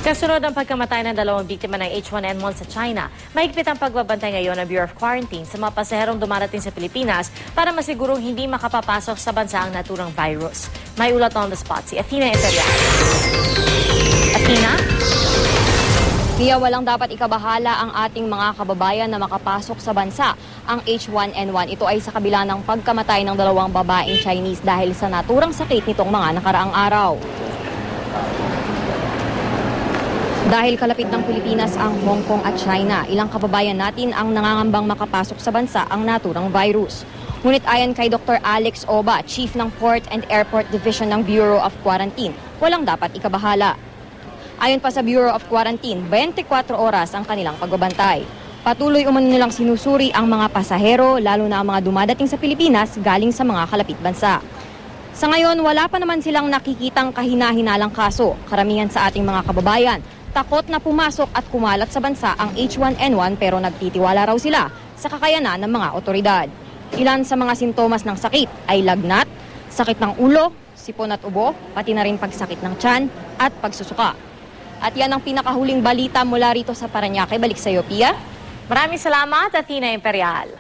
Kasunod ang pagkamatay ng 2 biktima ng H1N1 sa China, mahigpit ang pagbabantay ngayon ng Bureau of Quarantine sa mga pasaherong dumarating sa Pilipinas para masigurong hindi makapapasok sa bansa ang naturang virus. May ulat on the spot si Athena Imperial. Athena? Mia, walang dapat ikabahala ang ating mga kababayan na makapasok sa bansa ang H1N1. Ito ay sa kabila ng pagkamatay ng 2 babaeng Chinese dahil sa naturang sakit nitong mga nakaraang araw. Dahil kalapit ng Pilipinas ang Hong Kong at China, ilang kababayan natin ang nangangambang makapasok sa bansa ang naturang virus. Ngunit ayon kay Dr. Alex Oba, Chief ng Port and Airport Division ng Bureau of Quarantine, walang dapat ikabahala. Ayon pa sa Bureau of Quarantine, 24 oras ang kanilang pagbabantay. Patuloy umano nilang sinusuri ang mga pasahero, lalo na ang mga dumadating sa Pilipinas galing sa mga kalapit bansa. Sa ngayon, wala pa naman silang nakikitang kahina-hinalang kaso. Karamihan sa ating mga kababayan, takot na pumasok at kumalat sa bansa ang H1N1 pero nagtitiwala raw sila sa kakayanan ng mga otoridad. Ilan sa mga sintomas ng sakit ay lagnat, sakit ng ulo, sipon at ubo, pati na rin pagsakit ng tiyan at pagsusuka. At yan ang pinakahuling balita mula rito sa Parañaque. Balik sa iyo, Pia. Maraming salamat, Athena Imperial.